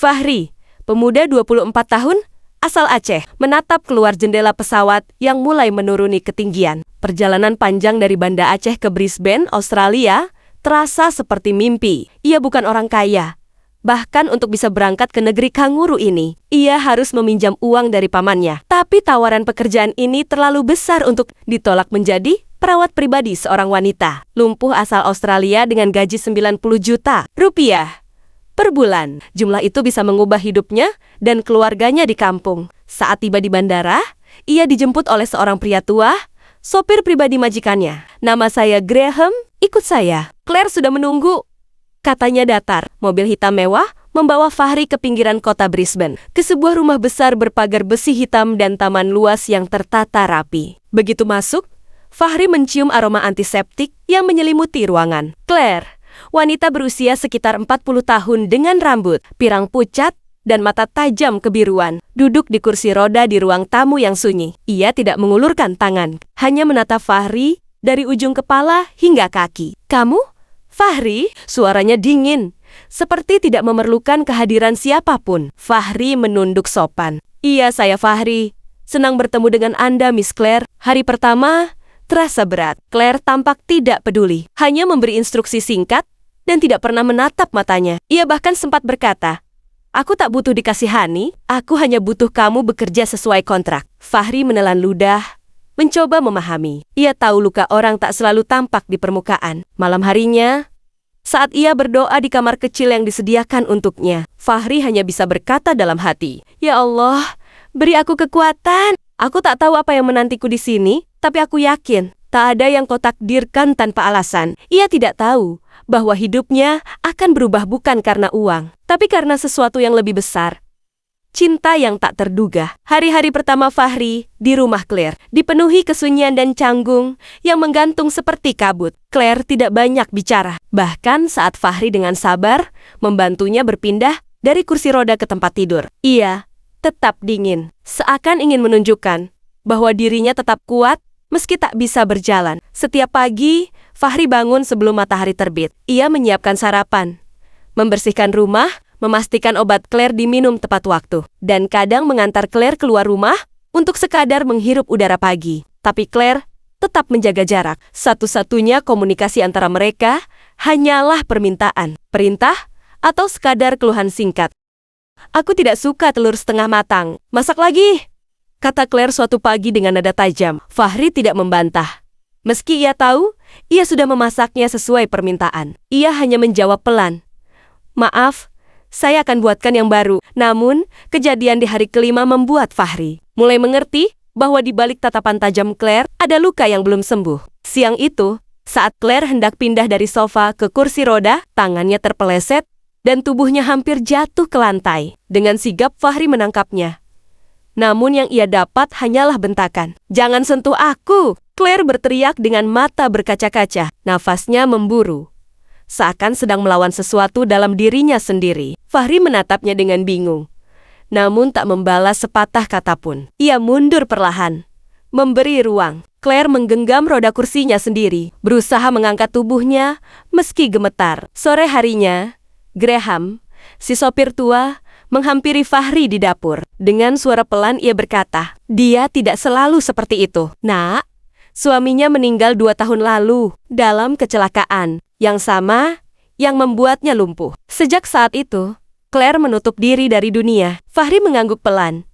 Fahri, pemuda 24 tahun, asal Aceh, menatap keluar jendela pesawat yang mulai menuruni ketinggian. Perjalanan panjang dari Banda Aceh ke Brisbane, Australia, terasa seperti mimpi. Ia bukan orang kaya. Bahkan untuk bisa berangkat ke negeri kanguru ini, ia harus meminjam uang dari pamannya. Tapi tawaran pekerjaan ini terlalu besar untuk ditolak menjadi perawat pribadi seorang wanita. Lumpuh asal Australia dengan gaji 90 juta rupiah per bulan. Jumlah itu bisa mengubah hidupnya dan keluarganya di kampung. Saat tiba di bandara, ia dijemput oleh seorang pria tua, sopir pribadi majikannya. "Nama saya Graham, ikut saya." Claire sudah menunggu. Katanya datar. Mobil hitam mewah membawa Fahri ke pinggiran kota Brisbane, ke sebuah rumah besar berpagar besi hitam dan taman luas yang tertata rapi. Begitu masuk, Fahri mencium aroma antiseptik yang menyelimuti ruangan. Claire, wanita berusia sekitar 40 tahun dengan rambut pirang pucat dan mata tajam kebiruan, duduk di kursi roda di ruang tamu yang sunyi. Ia tidak mengulurkan tangan, hanya menatap Fahri dari ujung kepala hingga kaki. "Kamu? Fahri?" Suaranya dingin, seperti tidak memerlukan kehadiran siapapun. Fahri menunduk sopan. "Iya, saya Fahri. Senang bertemu dengan Anda, Miss Claire." Hari pertama terasa berat. Claire tampak tidak peduli, hanya memberi instruksi singkat dan tidak pernah menatap matanya. Ia bahkan sempat berkata, "Aku tak butuh dikasihani, aku hanya butuh kamu bekerja sesuai kontrak." Fahri menelan ludah, mencoba memahami. Ia tahu luka orang tak selalu tampak di permukaan. Malam harinya, saat ia berdoa di kamar kecil yang disediakan untuknya, Fahri hanya bisa berkata dalam hati, "Ya Allah, beri aku kekuatan. Aku tak tahu apa yang menantiku di sini, tapi aku yakin tak ada yang kau takdirkan tanpa alasan." Ia tidak tahu bahwa hidupnya akan berubah bukan karena uang, tapi karena sesuatu yang lebih besar. Cinta yang tak terduga. Hari-hari pertama Fahri di rumah Claire dipenuhi kesunyian dan canggung yang menggantung seperti kabut. Claire tidak banyak bicara. Bahkan saat Fahri dengan sabar membantunya berpindah dari kursi roda ke tempat tidur, ia tetap dingin, seakan ingin menunjukkan bahwa dirinya tetap kuat meski tak bisa berjalan. Setiap pagi, Fahri bangun sebelum matahari terbit. Ia menyiapkan sarapan, membersihkan rumah, memastikan obat Claire diminum tepat waktu, dan kadang mengantar Claire keluar rumah untuk sekadar menghirup udara pagi. Tapi Claire tetap menjaga jarak. Satu-satunya komunikasi antara mereka hanyalah permintaan, perintah, atau sekadar keluhan singkat. "Aku tidak suka telur setengah matang. Masak lagi," kata Claire suatu pagi dengan nada tajam. Fahri tidak membantah. Meski ia tahu, ia sudah memasaknya sesuai permintaan. Ia hanya menjawab pelan, "Maaf, saya akan buatkan yang baru." Namun, kejadian di hari kelima membuat Fahri mulai mengerti bahwa di balik tatapan tajam Claire ada luka yang belum sembuh. Siang itu, saat Claire hendak pindah dari sofa ke kursi roda, tangannya terpeleset dan tubuhnya hampir jatuh ke lantai. Dengan sigap Fahri menangkapnya. Namun yang ia dapat hanyalah bentakan. "Jangan sentuh aku!" Claire berteriak dengan mata berkaca-kaca. Nafasnya memburu, seakan sedang melawan sesuatu dalam dirinya sendiri. Fahri menatapnya dengan bingung, namun tak membalas sepatah kata pun. Ia mundur perlahan, memberi ruang. Claire menggenggam roda kursinya sendiri, berusaha mengangkat tubuhnya meski gemetar. Sore harinya, Graham, si sopir tua, menghampiri Fahri di dapur. Dengan suara pelan ia berkata, "Dia tidak selalu seperti itu, Nak. Suaminya meninggal 2 tahun lalu dalam kecelakaan yang sama yang membuatnya lumpuh." Sejak saat itu, Claire menutup diri dari dunia. Fahri mengangguk pelan,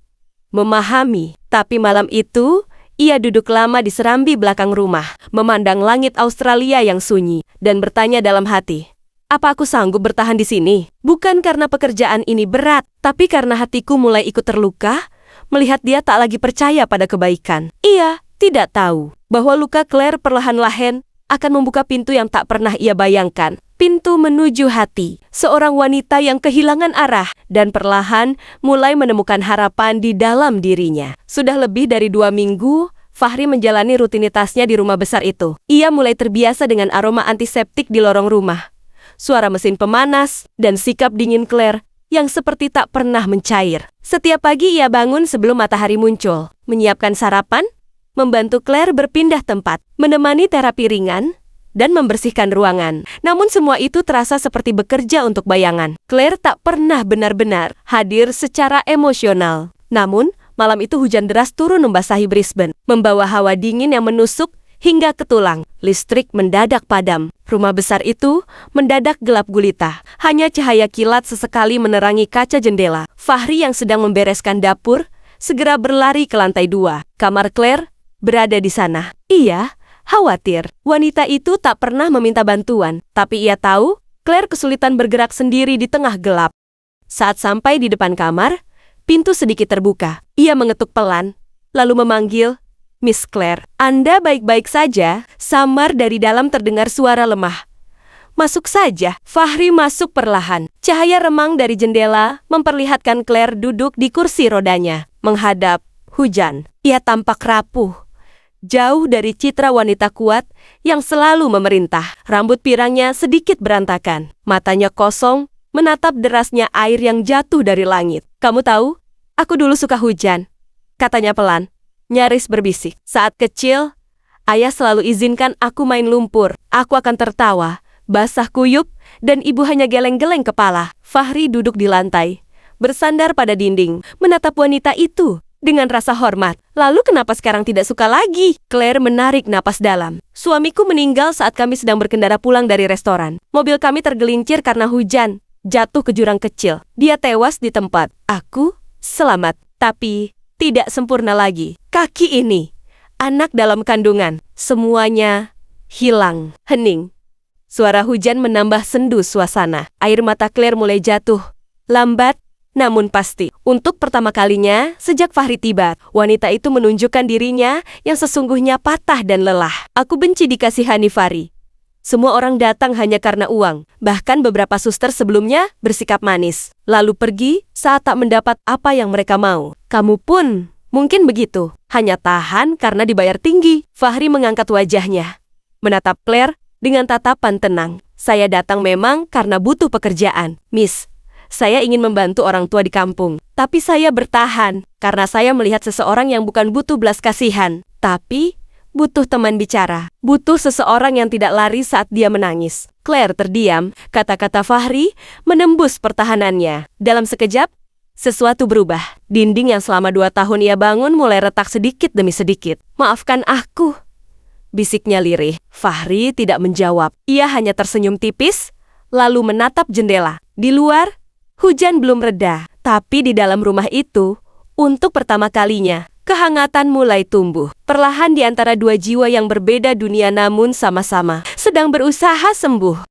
memahami. Tapi malam itu, ia duduk lama di serambi belakang rumah, memandang langit Australia yang sunyi, dan bertanya dalam hati, "Apa aku sanggup bertahan di sini? Bukan karena pekerjaan ini berat, tapi karena hatiku mulai ikut terluka, melihat dia tak lagi percaya pada kebaikan." Ia tidak tahu bahwa luka Claire perlahan-lahan akan membuka pintu yang tak pernah ia bayangkan. Pintu menuju hati, seorang wanita yang kehilangan arah dan perlahan mulai menemukan harapan di dalam dirinya. Sudah lebih dari 2 minggu, Fahri menjalani rutinitasnya di rumah besar itu. Ia mulai terbiasa dengan aroma antiseptik di lorong rumah, suara mesin pemanas, dan sikap dingin Claire yang seperti tak pernah mencair. Setiap pagi ia bangun sebelum matahari muncul, menyiapkan sarapan, membantu Claire berpindah tempat, menemani terapi ringan, dan membersihkan ruangan. Namun semua itu terasa seperti bekerja untuk bayangan. Claire tak pernah benar-benar hadir secara emosional. Namun, malam itu hujan deras turun membasahi Brisbane, membawa hawa dingin yang menusuk hingga ke tulang. Listrik mendadak padam. Rumah besar itu mendadak gelap gulita. Hanya cahaya kilat sesekali menerangi kaca jendela. Fahri yang sedang membereskan dapur segera berlari ke lantai 2. Kamar Claire berada di sana. Ia khawatir. Wanita itu tak pernah meminta bantuan, tapi ia tahu Claire kesulitan bergerak sendiri di tengah gelap. Saat sampai di depan kamar, pintu sedikit terbuka. Ia mengetuk pelan, lalu memanggil, "Miss Claire, Anda baik-baik saja?" Samar dari dalam terdengar suara lemah. "Masuk saja." Fahri masuk perlahan. Cahaya remang dari jendela memperlihatkan Claire duduk di kursi rodanya, menghadap hujan. Ia tampak rapuh, jauh dari citra wanita kuat yang selalu memerintah. Rambut pirangnya sedikit berantakan. Matanya kosong, menatap derasnya air yang jatuh dari langit. "Kamu tahu, aku dulu suka hujan," katanya pelan, nyaris berbisik. "Saat kecil, ayah selalu izinkan aku main lumpur. Aku akan tertawa, basah kuyup, dan ibu hanya geleng-geleng kepala." Fahri duduk di lantai, bersandar pada dinding, menatap wanita itu dengan rasa hormat. "Lalu kenapa sekarang tidak suka lagi?" Claire menarik napas dalam. "Suamiku meninggal saat kami sedang berkendara pulang dari restoran. Mobil kami tergelincir karena hujan, jatuh ke jurang kecil. Dia tewas di tempat. Aku selamat, tapi tidak sempurna lagi. Kaki ini, anak dalam kandungan, semuanya hilang." Hening. Suara hujan menambah sendu suasana. Air mata Claire mulai jatuh, lambat namun pasti. Untuk pertama kalinya sejak Fahri tiba, wanita itu menunjukkan dirinya yang sesungguhnya patah dan lelah. "Aku benci dikasihani Fahri. Semua orang datang hanya karena uang. Bahkan beberapa suster sebelumnya bersikap manis, lalu pergi saat tak mendapat apa yang mereka mau. Kamu pun mungkin begitu. Hanya tahan karena dibayar tinggi." Fahri mengangkat wajahnya, menatap Claire dengan tatapan tenang. "Saya datang memang karena butuh pekerjaan, Miss. Saya ingin membantu orang tua di kampung. Tapi saya bertahan karena saya melihat seseorang yang bukan butuh belas kasihan, tapi butuh teman bicara. Butuh seseorang yang tidak lari saat dia menangis." Claire terdiam. Kata-kata Fahri menembus pertahanannya. Dalam sekejap, sesuatu berubah. Dinding yang selama 2 tahun ia bangun mulai retak sedikit demi sedikit. "Maafkan aku," bisiknya lirih. Fahri tidak menjawab. Ia hanya tersenyum tipis, lalu menatap jendela. Di luar, hujan belum reda, tapi di dalam rumah itu, untuk pertama kalinya, kehangatan mulai tumbuh. Perlahan di antara dua jiwa yang berbeda dunia namun sama-sama sedang berusaha sembuh.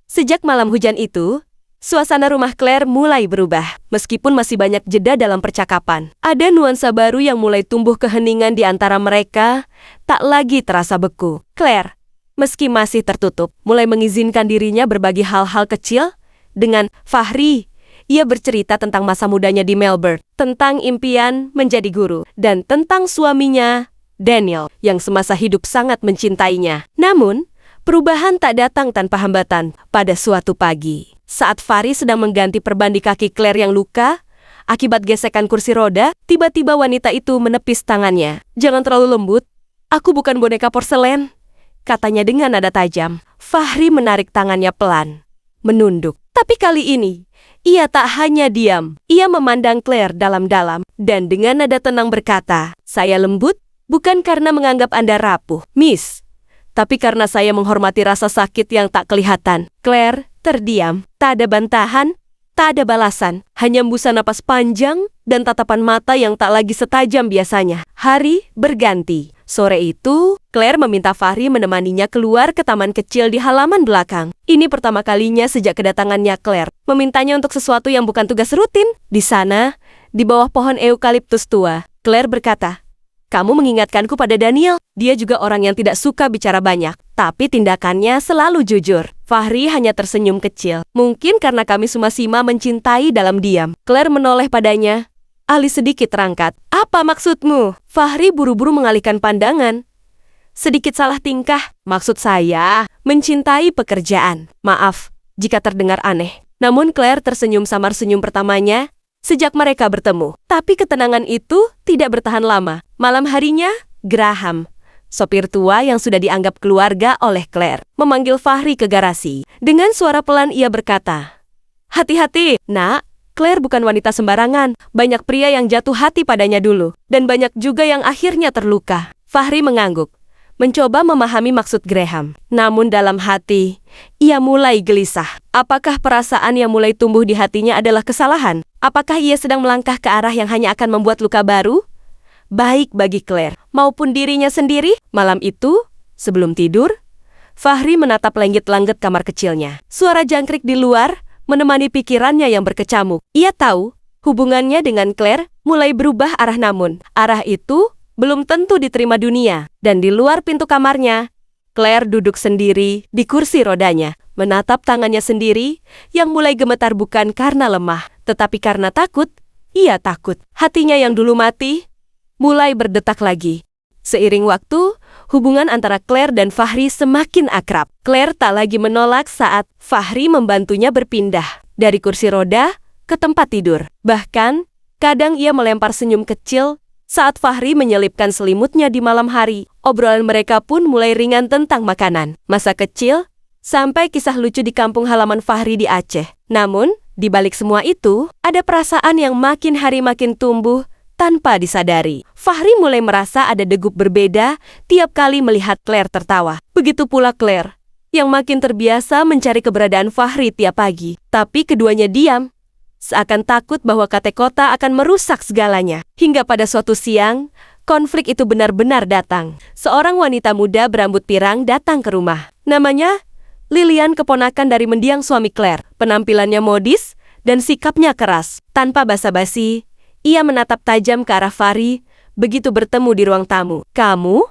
Sejak malam hujan itu, suasana rumah Claire mulai berubah. Meskipun masih banyak jeda dalam percakapan, ada nuansa baru yang mulai tumbuh. Keheningan di antara mereka tak lagi terasa beku. Claire, meski masih tertutup, mulai mengizinkan dirinya berbagi hal-hal kecil dengan Fahri. Ia bercerita tentang masa mudanya di Melbourne, tentang impian menjadi guru, dan tentang suaminya, Daniel, yang semasa hidup sangat mencintainya. Namun, perubahan tak datang tanpa hambatan. Pada suatu pagi, saat Fahri sedang mengganti perban di kaki Claire yang luka akibat gesekan kursi roda, tiba-tiba wanita itu menepis tangannya. "Jangan terlalu lembut, aku bukan boneka porselen," katanya dengan nada tajam. Fahri menarik tangannya pelan, menunduk. Tapi kali ini, ia tak hanya diam. Ia memandang Claire dalam-dalam, dan dengan nada tenang berkata, "Saya lembut, bukan karena menganggap Anda rapuh, Miss, tapi karena saya menghormati rasa sakit yang tak kelihatan." Claire terdiam. Tak ada bantahan, tak ada balasan. Hanya hembusan napas panjang dan tatapan mata yang tak lagi setajam biasanya. Hari berganti. Sore itu, Claire meminta Fahri menemaninya keluar ke taman kecil di halaman belakang. Ini pertama kalinya sejak kedatangannya Claire. Memintanya untuk sesuatu yang bukan tugas rutin. Di sana, di bawah pohon eukaliptus tua, Claire berkata, "Kamu mengingatkanku pada Daniel. Dia juga orang yang tidak suka bicara banyak, tapi tindakannya selalu jujur." Fahri hanya tersenyum kecil. "Mungkin karena kami suma-sima mencintai dalam diam." Claire menoleh padanya. Alis sedikit terangkat. "Apa maksudmu?" Fahri buru-buru mengalihkan pandangan. "Sedikit salah tingkah. Maksud saya, mencintai pekerjaan. Maaf jika terdengar aneh." Namun Claire tersenyum samar senyum pertamanya sejak mereka bertemu. Tapi ketenangan itu tidak bertahan lama. Malam harinya, Graham, Sopir tua yang sudah dianggap keluarga oleh Claire memanggil Fahri ke garasi. Dengan suara pelan ia berkata, "Hati-hati, nak. Claire bukan wanita sembarangan. Banyak pria yang jatuh hati padanya dulu. Dan banyak juga yang akhirnya terluka." Fahri mengangguk, mencoba memahami maksud Graham. Namun dalam hati, ia mulai gelisah. Apakah perasaan yang mulai tumbuh di hatinya adalah kesalahan? Apakah ia sedang melangkah ke arah yang hanya akan membuat luka baru? Baik bagi Claire maupun dirinya sendiri. Malam itu, sebelum tidur, Fahri menatap langit-langit kamar kecilnya. Suara jangkrik di luar menemani pikirannya yang berkecamuk. Ia tahu hubungannya dengan Claire mulai berubah arah, namun arah itu belum tentu diterima dunia. Dan di luar pintu kamarnya, Claire duduk sendiri di kursi rodanya, menatap tangannya sendiri yang mulai gemetar bukan karena lemah, tetapi karena takut. Ia takut. Hatinya yang dulu mati mulai berdetak lagi. Seiring waktu, hubungan antara Claire dan Fahri semakin akrab. Claire tak lagi menolak saat Fahri membantunya berpindah dari kursi roda ke tempat tidur. Bahkan, kadang ia melempar senyum kecil saat Fahri menyelipkan selimutnya di malam hari. Obrolan mereka pun mulai ringan tentang makanan, masa kecil, sampai kisah lucu di kampung halaman Fahri di Aceh. Namun, di balik semua itu, ada perasaan yang makin hari makin tumbuh tanpa disadari. Fahri mulai merasa ada degup berbeda tiap kali melihat Claire tertawa. Begitu pula Claire, yang makin terbiasa mencari keberadaan Fahri tiap pagi. Tapi keduanya diam, seakan takut bahwa kata-kata akan merusak segalanya. Hingga pada suatu siang, konflik itu benar-benar datang. Seorang wanita muda berambut pirang datang ke rumah. Namanya Lilian, keponakan dari mendiang suami Claire. Penampilannya modis dan sikapnya keras. Tanpa basa-basi, ia menatap tajam ke arah Fahri begitu bertemu di ruang tamu. "Kamu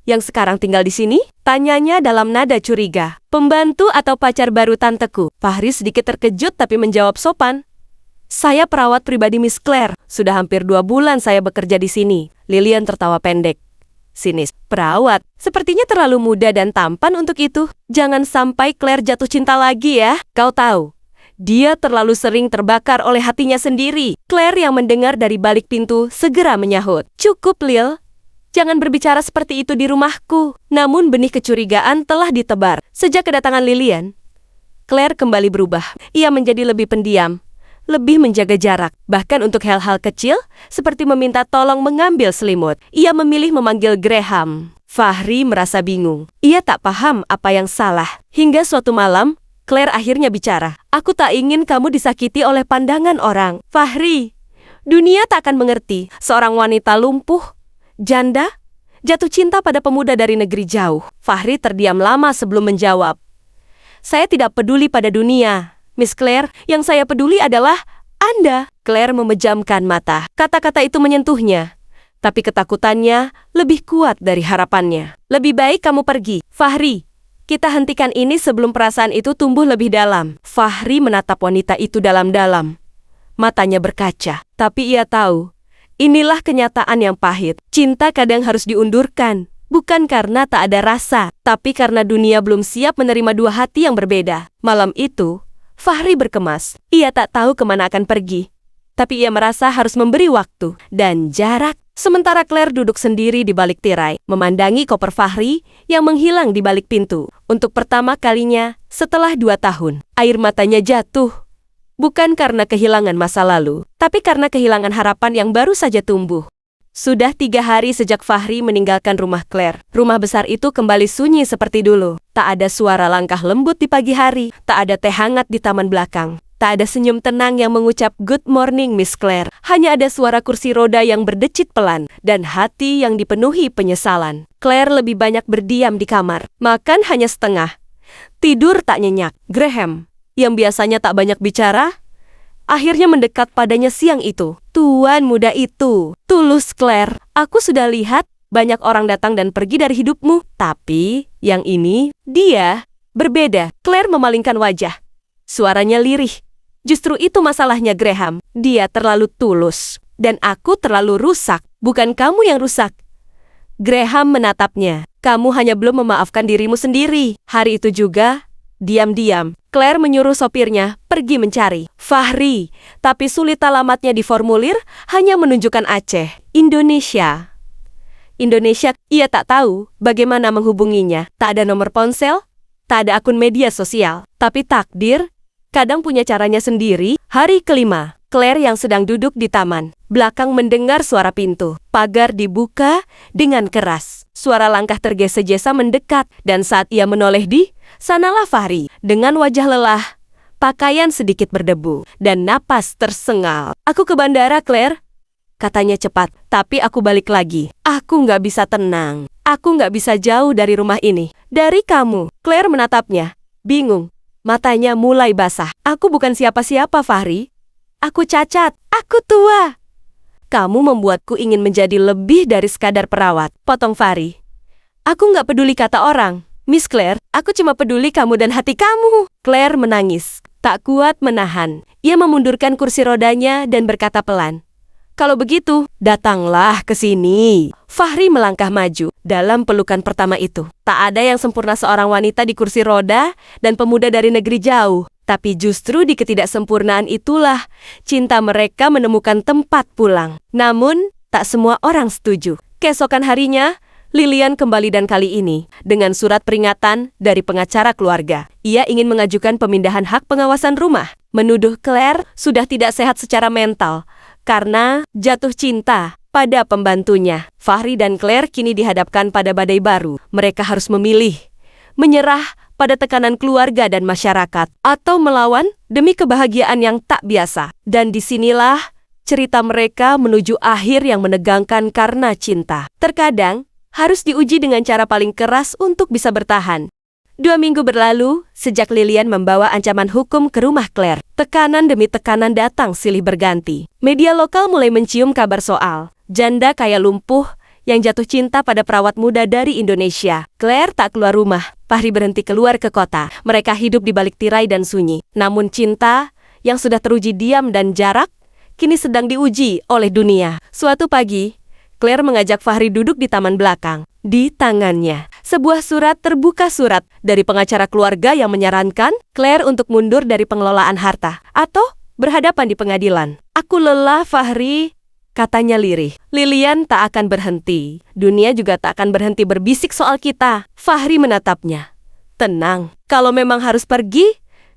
yang sekarang tinggal di sini?" tanyanya dalam nada curiga. "Pembantu atau pacar baru tanteku?" Fahri sedikit terkejut tapi menjawab sopan, "Saya perawat pribadi Miss Claire. Sudah hampir 2 bulan saya bekerja di sini." Lilian tertawa pendek, sinis. "Perawat? Sepertinya terlalu muda dan tampan untuk itu. Jangan sampai Claire jatuh cinta lagi ya. Kau tahu, dia terlalu sering terbakar oleh hatinya sendiri." Claire yang mendengar dari balik pintu segera menyahut, "Cukup, Lil. Jangan berbicara seperti itu di rumahku." Namun benih kecurigaan telah ditebar. Sejak kedatangan Lilian, Claire kembali berubah. Ia menjadi lebih pendiam, lebih menjaga jarak. Bahkan untuk hal-hal kecil, seperti meminta tolong mengambil selimut, ia memilih memanggil Graham. Fahri merasa bingung. Ia tak paham apa yang salah. Hingga suatu malam, Claire akhirnya bicara. "Aku tak ingin kamu disakiti oleh pandangan orang. Fahri, dunia tak akan mengerti. Seorang wanita lumpuh, janda, jatuh cinta pada pemuda dari negeri jauh." Fahri terdiam lama sebelum menjawab. "Saya tidak peduli pada dunia, Miss Claire. Yang saya peduli adalah Anda." Claire memejamkan mata. Kata-kata itu menyentuhnya, tapi ketakutannya lebih kuat dari harapannya. "Lebih baik kamu pergi, Fahri. Kita hentikan ini sebelum perasaan itu tumbuh lebih dalam." Fahri menatap wanita itu dalam-dalam. Matanya berkaca, tapi ia tahu, inilah kenyataan yang pahit. Cinta kadang harus diundurkan, bukan karena tak ada rasa, tapi karena dunia belum siap menerima dua hati yang berbeda. Malam itu, Fahri berkemas. Ia tak tahu kemana akan pergi, tapi ia merasa harus memberi waktu dan jarak. Sementara Claire duduk sendiri di balik tirai, memandangi koper Fahri yang menghilang di balik pintu. Untuk pertama kalinya setelah 2 tahun, air matanya jatuh. Bukan karena kehilangan masa lalu, tapi karena kehilangan harapan yang baru saja tumbuh. Sudah 3 hari sejak Fahri meninggalkan rumah Claire. Rumah besar itu kembali sunyi seperti dulu. Tak ada suara langkah lembut di pagi hari, tak ada teh hangat di taman belakang. Tak ada senyum tenang yang mengucap "Good morning, Miss Claire." Hanya ada suara kursi roda yang berdecit pelan, dan hati yang dipenuhi penyesalan. Claire lebih banyak berdiam di kamar, makan hanya setengah, tidur tak nyenyak. Graham, yang biasanya tak banyak bicara, akhirnya mendekat padanya siang itu. "Tuan muda itu, tulus Claire. Aku sudah lihat banyak orang datang dan pergi dari hidupmu, tapi yang ini, dia berbeda." Claire memalingkan wajah. Suaranya lirih. "Justru itu masalahnya, Graham. Dia terlalu tulus, dan aku terlalu rusak. Bukan kamu yang rusak." Graham menatapnya. "Kamu hanya belum memaafkan dirimu sendiri." Hari itu juga, diam-diam, Claire menyuruh sopirnya pergi mencari Fahri, tapi sulit alamatnya diformulir, hanya menunjukkan Aceh, Indonesia. Indonesia. Ia tak tahu bagaimana menghubunginya. Tak ada nomor ponsel, tak ada akun media sosial. Tapi takdir kadang punya caranya sendiri. Hari kelima, Claire yang sedang duduk di taman belakang mendengar suara pintu pagar dibuka dengan keras. Suara langkah tergesa-gesa mendekat, dan saat ia menoleh sanalah Fahri dengan wajah lelah, pakaian sedikit berdebu, dan napas tersengal. "Aku ke bandara, Claire," katanya cepat. "Tapi aku balik lagi. Aku nggak bisa tenang. Aku nggak bisa jauh dari rumah ini. Dari kamu." Claire menatapnya, bingung. Matanya mulai basah. "Aku bukan siapa-siapa, Fahri. Aku cacat. Aku tua. Kamu membuatku ingin menjadi lebih dari sekadar perawat," potong Fahri. "Aku nggak peduli kata orang, Miss Claire. Aku cuma peduli kamu dan hati kamu." Claire menangis. Tak kuat menahan. Ia memundurkan kursi rodanya dan berkata pelan, "Kalau begitu, datanglah ke sini." Fahri melangkah maju dalam pelukan pertama itu. Tak ada yang sempurna seorang wanita di kursi roda dan pemuda dari negeri jauh. Tapi justru di ketidaksempurnaan itulah cinta mereka menemukan tempat pulang. Namun, tak semua orang setuju. Keesokan harinya, Lilian kembali, dan kali ini dengan surat peringatan dari pengacara keluarga. Ia ingin mengajukan pemindahan hak pengawasan rumah, menuduh Claire sudah tidak sehat secara mental karena jatuh cinta pada pembantunya. Fahri dan Claire kini dihadapkan pada badai baru. Mereka harus memilih, menyerah pada tekanan keluarga dan masyarakat, atau melawan demi kebahagiaan yang tak biasa. Dan disinilah cerita mereka menuju akhir yang menegangkan karena cinta. Terkadang harus diuji dengan cara paling keras untuk bisa bertahan. 2 minggu berlalu sejak Lilian membawa ancaman hukum ke rumah Claire. Tekanan demi tekanan datang silih berganti. Media lokal mulai mencium kabar soal janda kaya lumpuh yang jatuh cinta pada perawat muda dari Indonesia. Claire tak keluar rumah. Fahri berhenti keluar ke kota. Mereka hidup di balik tirai dan sunyi. Namun cinta yang sudah teruji diam dan jarak kini sedang diuji oleh dunia. Suatu pagi, Claire mengajak Fahri duduk di taman belakang. Di tangannya, sebuah surat terbuka, surat dari pengacara keluarga yang menyarankan Claire untuk mundur dari pengelolaan harta atau berhadapan di pengadilan. "Aku lelah, Fahri," katanya lirih. "Lilian tak akan berhenti. Dunia juga tak akan berhenti berbisik soal kita." Fahri menatapnya. "Tenang, kalau memang harus pergi,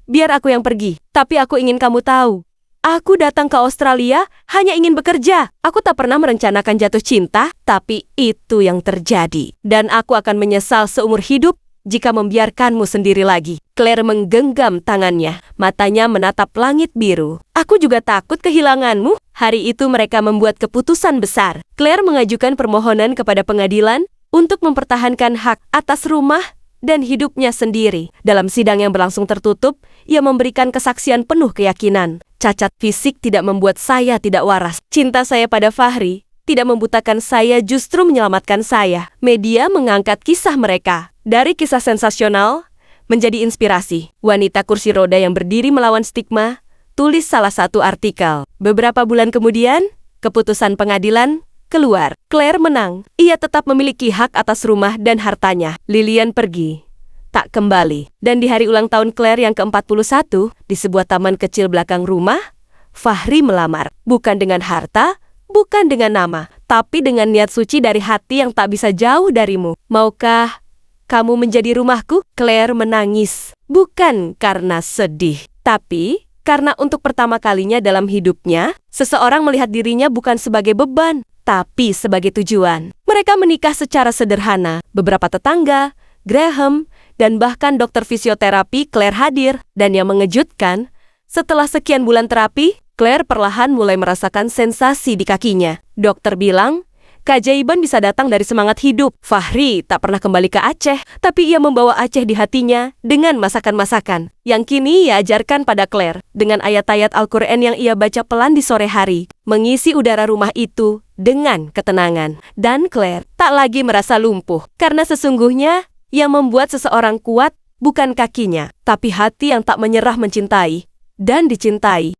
biar aku yang pergi. Tapi aku ingin kamu tahu, aku datang ke Australia hanya ingin bekerja. Aku tak pernah merencanakan jatuh cinta, tapi itu yang terjadi. Dan aku akan menyesal seumur hidup jika membiarkanmu sendiri lagi." Claire menggenggam tangannya. Matanya menatap langit biru. "Aku juga takut kehilanganmu." Hari itu mereka membuat keputusan besar. Claire mengajukan permohonan kepada pengadilan untuk mempertahankan hak atas rumah dan hidupnya sendiri. Dalam sidang yang berlangsung tertutup, ia memberikan kesaksian penuh keyakinan. "Cacat fisik tidak membuat saya tidak waras. Cinta saya pada Fahri tidak membutakan saya, justru menyelamatkan saya." Media mengangkat kisah mereka. Dari kisah sensasional menjadi inspirasi. "Wanita kursi roda yang berdiri melawan stigma," tulis salah satu artikel. Beberapa bulan kemudian, keputusan pengadilan keluar. Claire menang. Ia tetap memiliki hak atas rumah dan hartanya. Lilian pergi, tak kembali. Dan di hari ulang tahun Claire yang ke-41, di sebuah taman kecil belakang rumah, Fahri melamar. Bukan dengan harta, bukan dengan nama, tapi dengan niat suci dari hati yang tak bisa jauh darimu. "Maukah kamu menjadi rumahku?" Claire menangis. Bukan karena sedih, tapi karena untuk pertama kalinya dalam hidupnya, seseorang melihat dirinya bukan sebagai beban, tapi sebagai tujuan. Mereka menikah secara sederhana. Beberapa tetangga, Graham, dan bahkan dokter fisioterapi Claire hadir. Dan yang mengejutkan, setelah sekian bulan terapi, Claire perlahan mulai merasakan sensasi di kakinya. Dokter bilang, keajaiban bisa datang dari semangat hidup. Fahri tak pernah kembali ke Aceh, tapi ia membawa Aceh di hatinya dengan masakan-masakan yang kini ia ajarkan pada Claire. Dengan ayat-ayat Al-Quran yang ia baca pelan di sore hari, mengisi udara rumah itu dengan ketenangan. Dan Claire tak lagi merasa lumpuh, karena sesungguhnya yang membuat seseorang kuat bukan kakinya, tapi hati yang tak menyerah mencintai dan dicintai.